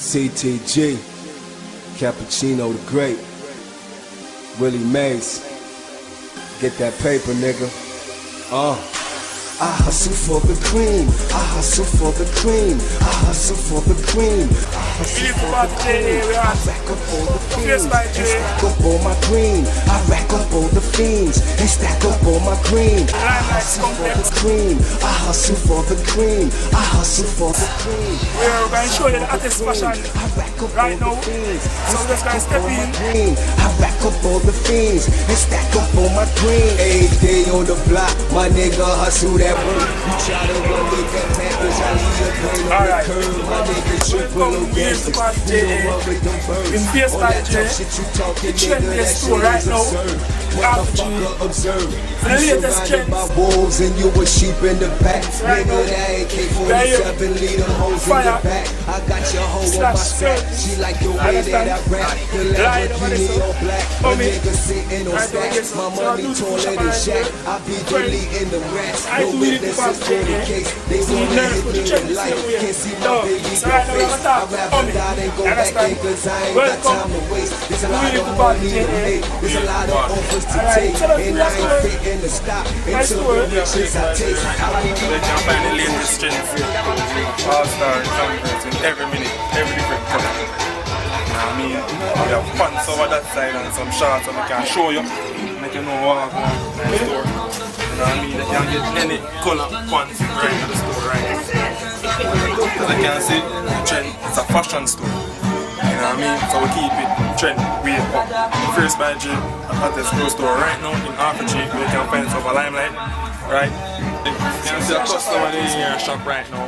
CTG, Cappuccino the Great, Willie Mays. Get that paper, nigga. I hustle for the cream. I hustle for the cream. I hustle for the cream. I hustle for the cream. I rack up all the fiends and stack up all my green. I rack up all the fiends and stack up all my green. I hustle for the cream. I hustle for the cream. I hustle for the cream. We're going to show you the hottest fashion right now. So we're just going to step in. I rack up all the fiends and stack up all my green. Every day on the block, my nigga hustle that work. You try to run with that package, I leave your brain on the curb. My nigga triple no gas, you don't run with them birds. All that tough shit you talking, nigga, that shit is absurd. Motherfucker, observe. You surrounded by wolves and you a sheep in the back. Nigga, that AK-47, lead them hoes in the back. I got your hoe on my sack. She like the way that I rap. The Lamborghini all black. A nigga sitting on stacks. My money taller than Shaq. I be deleting the rats. No witnesses for the case. They wanna hit me in life. Can't see my baby face. I'd rather die than go back in, cause I ain't got time to waste. There's a lot of money to make. There's a lot of offers to take. And I ain't fitting to stop until the riches I taste. They can find the latest trends, all-star concerts in every minute, every different color. You know what I mean? We have pants over that side and some shorts and we can show you, make you know what I'm in the store. You know what I mean? They can get any color pants right in the store right now. As you can see, the trend, it's a fashion store. You know what I mean? So we keep it trend way up. First by J, hottest clothes store right now in Harper Street, where you can find some Limelight, right? You can see a customer in here shop right now.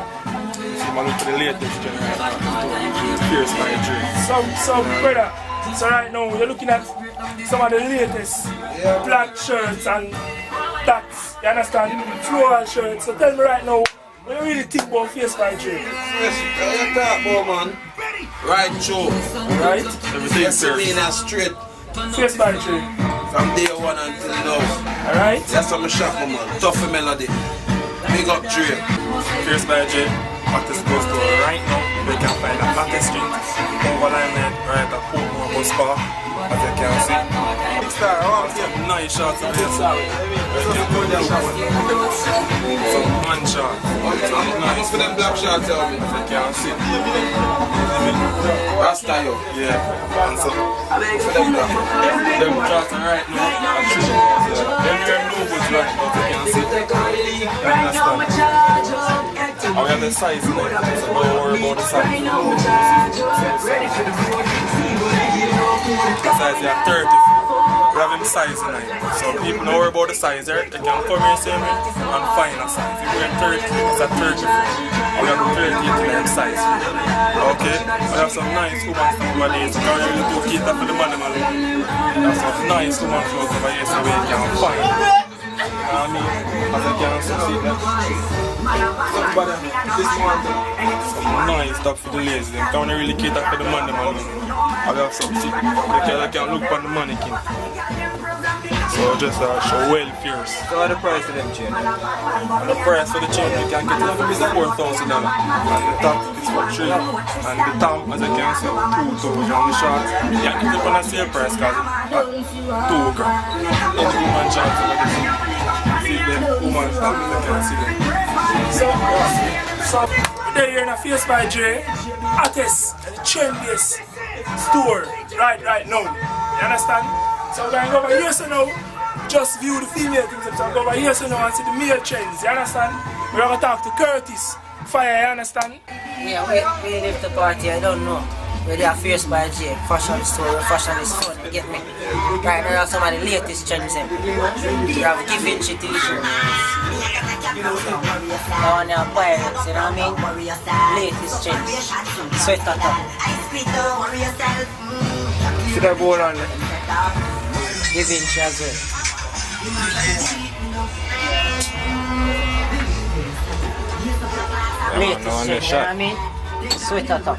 See my look for the latest trend right now. First by J. So brother, so right now you're looking at some of the latest black shirts and that's, you understand, floral shirts. So tell me right now, what do you really think about Face by J? Yes, what you talk about, man? Right show. Right? You see me in a straight Face by J. from day one until now. Alright? That's how I shop, man. Tough melody. Big up Dre. First by J, hottest clothes store right now. You can find the hottest drink over Limelight right at Portmore Bus Park, as you can see. Big star, I want to Some nice shots of this. Some Man shots. nice for them black shots, tell me. As you can see. Rasta, yo. Yeah. And so, For them black. them shots are right now. Them logos right now, as you can see. You understand? And we have the size in it, so don't worry about the size. The size you have 30. We have him size in it. So people don't worry about the size there. They can come here same way and find a size. If we're 30, it's a 30. And we have the 38 in them size. Okay? We have some nice woman stuff over there. So we really do cater for the money, man. We have some nice woman clothes over here so we can find. I mean, as I can see them. Somebody, this one, some nice stuff for the ladies. They can't really cater for the money, man. I have some shit. They can look on the mannequin. So just show well fierce. So what the price of them chain? And the price for the chain, you can get it for $4,000. And the top is for 3. And the top, as you can see, 2,000 on the shorts. You can get it on the same price because it's $2 grand. Any woman shorts over this. See them woman stuff, you can see them. So today you're in a Face by J, hottest and trendiest store right now. You understand? So we're going to go over here so now, just view the female things. So go over here so now and see the male trends. You understand? We're going to talk to Curtis Fire, you understand? Yeah, we live the party, I don't know. We're there Face by J, fashion store, where fashion is fun, get me? Right now we have some of the latest trends in. We have Givenchy t-shirts. Now on our pirates, you know what I mean? Latest trends. Sweater top. See that board on there? Givenchy as well. Latest trends, you know what I mean? Sweater top.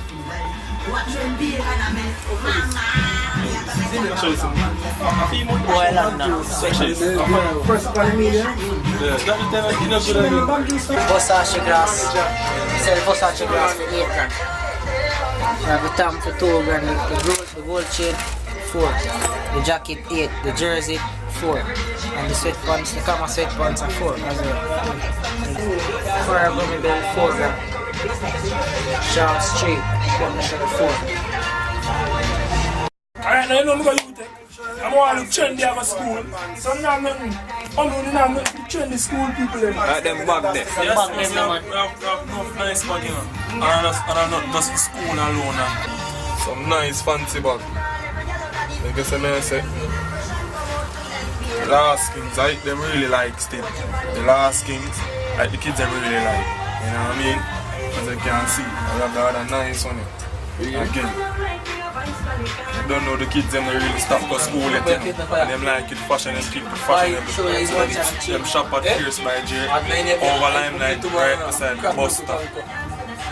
Well, no. Versace glass. Sell Versace glass for $8 grand. have the tam for 2 grand, the gold chain 4, the jacket 8, the jersey 4, and the sweatpants, the Kama sweatpants are 4 as well. For a gummy belt 4 grand. Sharp straight, publisher 4. Alright, now you know me go you take. I'm going to look trendy at my school. So now I'm nothing trendy school people there. Like them bag there. Yes, Bag yes, them, man. we have enough nice bag, you know. And not just for school alone. Some nice fancy bag. Like I say, the last kings, them really like still. The last kings, like the kids them really like. You know what I mean? As you can see, I have the other nice one. Again. I don't know the kids them really stop for school yet, you know. And them like it fashion and keep it fashionable. So them shop at Fierce by J, over Limelight, right beside the bus stop.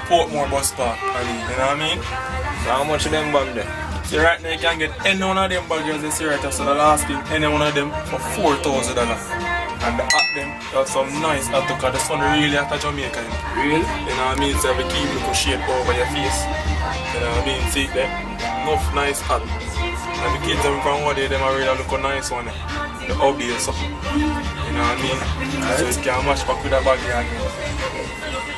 Portmore bus park, you know what I mean? So how much of them bag there? See right now you can get any one of them bags you see right here. So the last thing, any one of them for $4,000. And the hat them, have some nice hat because the sun really hot at Jamaica. Really? You know what I mean? So we keep little shade over your face. You know what I mean? See there? Enough nice hat. And the kids them from what they them are really look a nice one. The hobby or something. You know what I mean? So you can match back with a bag again.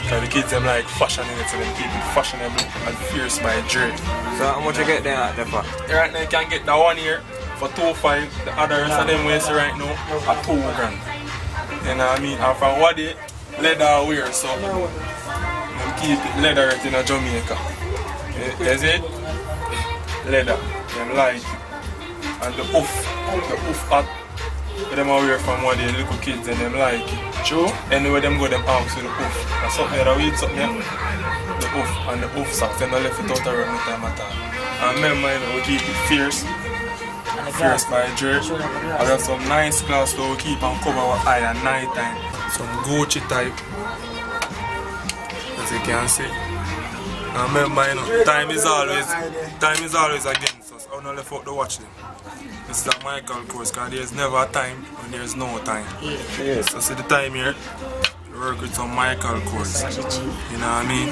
Because the kids them like fashion in it, so them keep it fashionable and Fierce by Dre. So how much you get there at the for? Right now you can get that one here for $2,500. The other rest of them we see right now are $2 grand. You know what I mean? And from what they leather wear, so them keep it leather in Jamaica. You see it? Leather. Them like it. And the oof hat. Them are wear from what they little kids and them like it. True? Anyway them go them out with the oof. And something that we eat something the oof and the oof socks them don't left it out around no time at all. And remember you know, we keep it Fierce. Fierce by Dre. And we have some nice clothes so we keep and cover our eye at night time. Some Gucci type. As you can see. And remember you know, time is always against us. I don't left out to watch them. This is a Michael course because there's never a time when there's no time. Yes. So see the time here, we work with some Michael course. You know what I mean?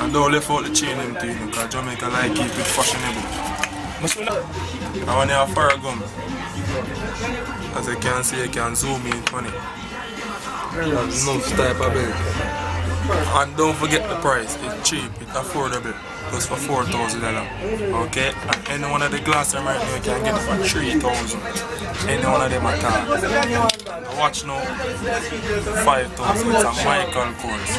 And don't left out the chain them thing because Jamaica like keep it fashionable. I want to have fire gum. As you can see, you can zoom in on it. Enough type of belt. And don't forget the price, it's cheap, it's affordable. Plus for $4,000. Okay? And any one of the glasses right now you can get it for $3,000. Any one of them at all. Watch now, $5,000. It's a Michael course.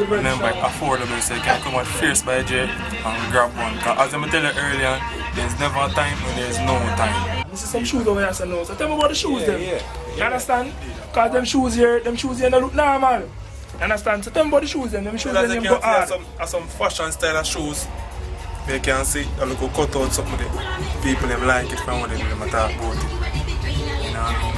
Remember, it's affordable, so you can come at Fierce by J and grab one. Because as I tell you earlier, there's never a time when there's no time. This is some shoes over here, so no. So tell me about the shoes then. You understand? Because them shoes here don't look normal. You understand? So tell me about the shoes then. Them shoes then go hard. Some fashion style of shoes. You can see a little cut out something there. People them like it from what they talk about it. You know what I mean?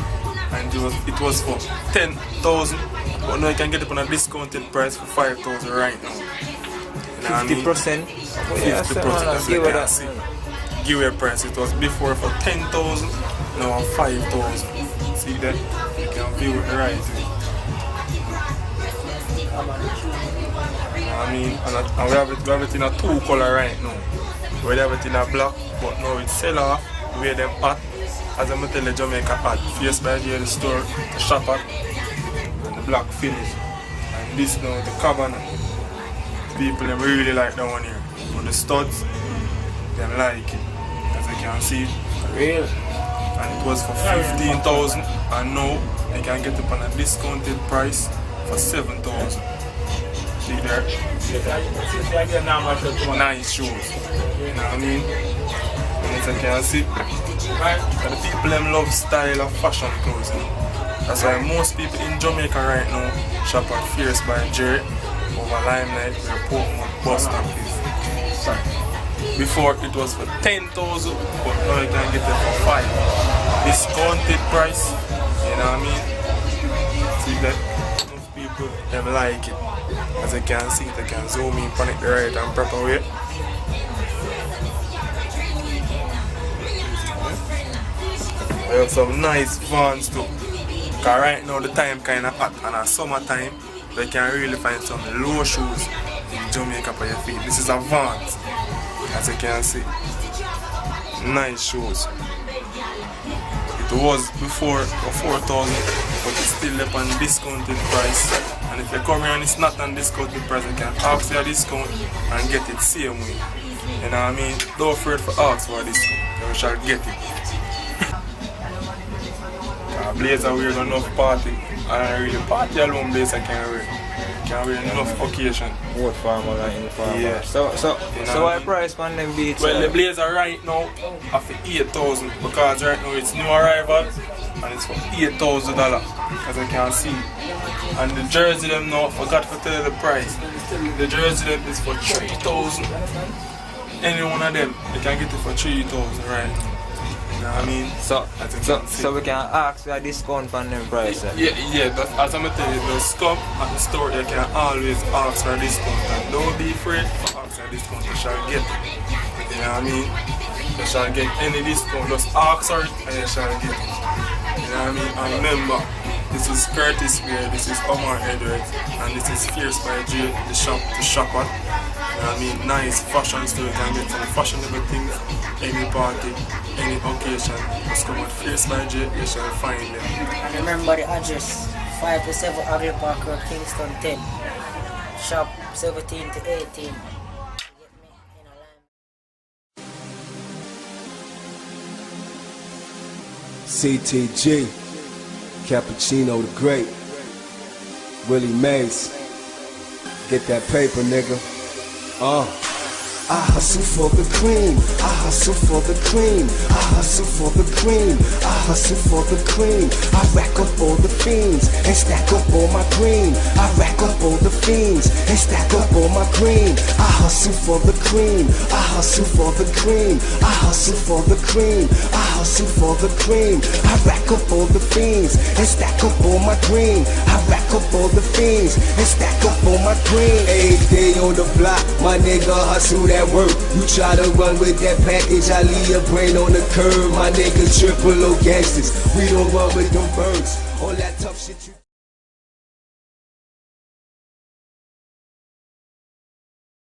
And it was for 10,000, but now you can get it on a discounted price for 5,000 right now. You know 50%? 50%, that's what you can see. Giveaway price, it was before for 10,000, now 5,000. See that? You can view it right here. I mean, and we have it in a 2 color right now. We have it in a black, but now it's sell off, we wear them hot. As I'm telling the Jamaica hat, Fierce by J, the store, the shop hat, and the black finish. And this now, the cabana. People them really like that one here. But the studs, them like it. As you can see. Real. And it was for 15,000 and now you can get it on a discounted price for 7,000. See there? Nice shoes. You know what I mean? And as you can see, and the people them love style of fashion clothes. You know? That's why most people in Jamaica right now shop at Fierce by J over Limelight where Portmore bus stop is. Before it was for 10,000, but now you can get it for 5. Discounted price, you know what I mean? See that? Most people them like it. As you can see, they can zoom in on it the right and proper way. We have some nice Vans too. Because right now the time kind of hot and at summertime, they can really find some low shoes in Jamaica for your feet. This is a Vans. as you can see. Nice shoes. It was before for 4,000, but it's still up on discounted price. And if you come here and it's not on discounted price, you can ask for a discount and get it same way. You know what I mean? Don't afraid for ask for a discount, you shall get it. Blazer wear enough party, and really party alone blazer can wear. Can wear enough occasion. Both formal and informal. Yeah. So what price on them beats? Well, the blazer right now are for 8,000 because right now it's new arrival and it's for $8,000 as you can see. And the jersey them now, I forgot to tell you the price. The jersey them is for 3,000. Any one of them, you can get it for 3,000 right now. You know what I mean? So we can ask for a discount on them price. Yeah, but as I'm telling you, just come at the store, you can always ask for a discount. And don't be afraid to ask for a discount, you shall get it. You know what I mean? You shall get any discount, just ask for it and you shall get it. You know what I mean? And remember, this is Curtis Wear, this is Omar Edwards, and this is Fierce by J, the shop to shop at. You know what I mean? Nice fashion store, you can get some fashionable things, any party, any occasion. Just come at Fierce by J, you shall find them. And remember the address, 5 to 7 Agri Park Road, Kingston 10. Shop 17 to 18. CTG, Cappuccino the Great, Willie Mays. Get that paper, nigga. I hustle for the cream, I hustle for the cream, I hustle for the cream, I hustle for the cream. I rack up all the fiends and stack up all my green. I rack up all the fiends and stack up all my green. I hustle for the cream, I hustle for the cream, I hustle for the cream, I hustle for the cream. I rack up all the fiends and stack up all my green. I rack up all the fiends and stack up all my green. Every day on the block, my nigga hustle that work. You try to run with that package, I leave your brain on the curb. My nigga triple O gangsters, we don't run with them birds. All that tough shit you